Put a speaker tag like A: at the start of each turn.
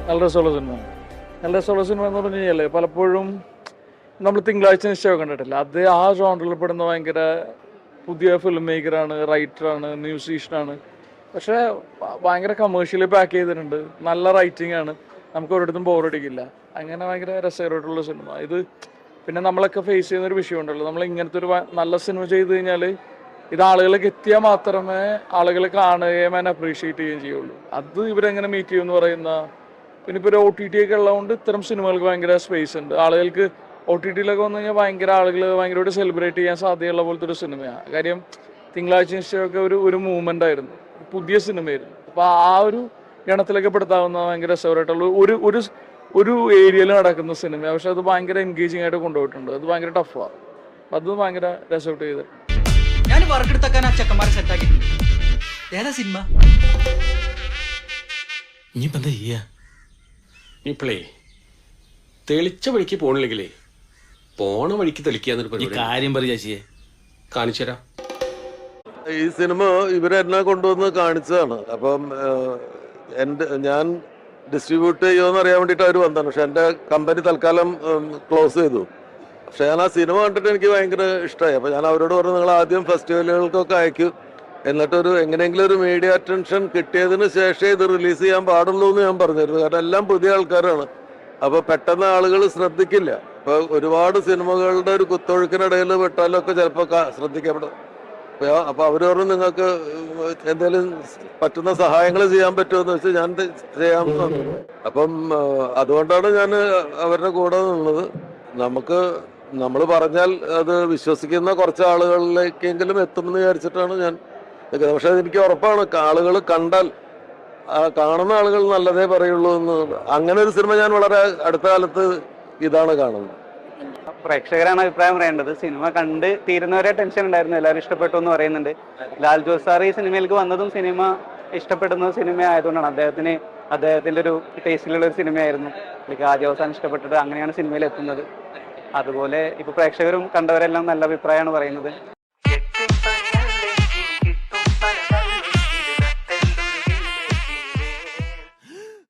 A: നല്ല രസമുള്ള സിനിമ. നല്ല രസമുള്ള സിനിമ എന്ന് പറഞ്ഞു കഴിഞ്ഞാൽ പലപ്പോഴും നമ്മൾ തിങ്കളാഴ്ച നിശ്ചയം കണ്ടിട്ടില്ല. അത് ആ ജോണറിൽ പെടുന്ന ഭയങ്കര പുതിയ ഫിലിം മേക്കറാണ്, റൈറ്ററാണ്, മ്യൂസീഷ്യനാണ്. പക്ഷേ ഭയങ്കര കമേഴ്ഷ്യലി പാക്ക് ചെയ്തിട്ടുണ്ട്. നല്ല റൈറ്റിംഗ് ആണ്, നമുക്ക് ഒരിടത്തും ബോറടിക്കില്ല. അങ്ങനെ ഭയങ്കര രസകരമായിട്ടുള്ള സിനിമ ഇത്. പിന്നെ നമ്മളൊക്കെ ഫേസ് ചെയ്യുന്ന ഒരു വിഷയമുണ്ടല്ലോ, നമ്മൾ ഇങ്ങനത്തെ ഒരു നല്ല സിനിമ ചെയ്ത് കഴിഞ്ഞാൽ ഇത് ആളുകളിലേക്ക് എത്തിയാൽ മാത്രമേ ആളുകൾ കാണുകയും അതിനെ അപ്രീഷിയേറ്റ് ചെയ്യുകയും ചെയ്യുള്ളൂ. അത് ഇവരെങ്ങനെ മീറ്റ് ചെയ്യുമെന്ന് പറയുന്ന. പിന്നെ ഇപ്പോൾ ഒരു OTT ഒക്കെ ഉള്ളതുകൊണ്ട് ഇത്തരം സിനിമകൾക്ക് ഭയങ്കര സ്പേസ് ഉണ്ട്. ആളുകൾക്ക് OTT-യിലൊക്കെ വന്നു കഴിഞ്ഞാൽ ഭയങ്കര ആളുകൾ ഭയങ്കരമായിട്ട് സെലിബ്രേറ്റ് ചെയ്യാൻ സാധ്യതയുള്ള പോലത്തെ ഒരു സിനിമയാണ്. കാര്യം തിങ്കളാഴ്ച നിശ്ചയമൊക്കെ ഒരു മൂവ്മെൻ്റ് ആയിരുന്നു, പുതിയ സിനിമയായിരുന്നു. അപ്പോൾ ആ ഒരു ഗണത്തിലൊക്കെ പെടുത്താവുന്ന ഭയങ്കര രസകരമായിട്ടുള്ള ഒരു ഏരിയയിൽ നടക്കുന്ന സിനിമ. പക്ഷെ അത് ഭയങ്കര എൻഗേജിങ് ആയിട്ട് കൊണ്ടുപോയിട്ടുണ്ട്. അത് ഭയങ്കര ടഫാണ്. അത് ഭയങ്കര രസമായിട്ട് ചെയ്തിട്ടുണ്ട്.
B: ഞാൻ വർക്കെടുത്താക്കാൻ ആ ചെക്കന്മാരെ സെറ്റാക്കിയിട്ടുണ്ട്. ഏതാ സിനിമ?
C: ഇനിയിപ്പോ എന്താ ചെയ്യാ?
D: ഇപ്പളേ തെളിച്ച വഴിക്ക് പോണില്ലെങ്കിലേ പോണ വഴിക്ക് തെളിക്കാന്നൊരു
C: ഈ
D: പരിപാടി
C: കാര്യം പറ ചേച്ചിയെ.
D: കാണിച്ചു തരാം.
E: ഈ സിനിമ ഇവരെന്നെ കൊണ്ടുവന്ന് കാണിച്ചതാണ്. അപ്പം ഞാൻ ഡിസ്ട്രിബ്യൂട്ട് ചെയ്യുമെന്ന് അറിയാൻ വേണ്ടിയിട്ട് അവർ വന്നതാണ്. പക്ഷെ എൻ്റെ കമ്പനി തൽക്കാലം ക്ലോസ് ചെയ്തു. പക്ഷെ ഞാൻ ആ സിനിമ കണ്ടിട്ട് എനിക്ക് ഭയങ്കര ഇഷ്ടമായി. അപ്പോൾ ഞാൻ അവരോട് പറഞ്ഞു, നിങ്ങൾ ആദ്യം ഫെസ്റ്റിവലുകൾക്കൊക്കെ അയക്കും, എന്നിട്ടൊരു എങ്ങനെയെങ്കിലും ഒരു മീഡിയ അറ്റൻഷൻ കിട്ടിയതിന് ശേഷമേ ഇത് റിലീസ് ചെയ്യാൻ പാടുള്ളൂ എന്ന് ഞാൻ പറഞ്ഞിരുന്നു. കാരണം എല്ലാം പുതിയ ആൾക്കാരാണ്. അപ്പോൾ പെട്ടെന്ന് ആളുകൾ ശ്രദ്ധിക്കില്ല. ഇപ്പോൾ ഒരുപാട് സിനിമകളുടെ ഒരു കുത്തൊഴുക്കിനിടയിൽ പെട്ടാലൊക്കെ ചിലപ്പോൾ ശ്രദ്ധിക്കപ്പെടും. അപ്പോൾ അവർ പറഞ്ഞു, നിങ്ങൾക്ക് എന്തെങ്കിലും പറ്റുന്ന സഹായങ്ങൾ ചെയ്യാൻ പറ്റുമെന്ന് വെച്ചാൽ ഞാൻ ചെയ്യാമെന്ന് പറഞ്ഞു. അപ്പം അതുകൊണ്ടാണ് ഞാൻ അവരുടെ കൂടെ നിന്നത്. നമ്മൾ പറഞ്ഞാൽ അത് വിശ്വസിക്കുന്ന കുറച്ച് ആളുകളിലേക്കെങ്കിലും എത്തുമെന്ന് വിചാരിച്ചിട്ടാണ് ഞാൻ നിൽക്കുന്നത്. പക്ഷെ എനിക്ക് ഉറപ്പാണ്, ആളുകൾ കണ്ടാൽ കാണുന്ന ആളുകൾ നല്ലതേ പറയുള്ളൂ എന്ന്. അങ്ങനെ ഒരു സിനിമ ഞാൻ വളരെ അടുത്ത കാലത്ത് ഇതാണ് കാണുന്നത്.
F: പ്രേക്ഷകരാണ് അഭിപ്രായം പറയേണ്ടത്. സിനിമ കണ്ട് തീരുന്നവരെ ടെൻഷൻ ഉണ്ടായിരുന്നു. എല്ലാവരും ഇഷ്ടപ്പെട്ടു എന്ന് പറയുന്നുണ്ട്. ലാൽ ജോസ് സാർ ഈ സിനിമയിലേക്ക് വന്നതും സിനിമ ഇഷ്ടപ്പെടുന്ന സിനിമ ആയതുകൊണ്ടാണ്. അദ്ദേഹത്തിന്റെ ഒരു ടേസ്റ്റിലുള്ള ഒരു സിനിമയായിരുന്നു. ആദ്യ അവസാനം ഇഷ്ടപ്പെട്ടിട്ട് അങ്ങനെയാണ് സിനിമയിൽ എത്തുന്നത്. അതുപോലെ ഇപ്പൊ പ്രേക്ഷകരും കണ്ടവരെല്ലാം നല്ല അഭിപ്രായമാണ് പറയുന്നത്.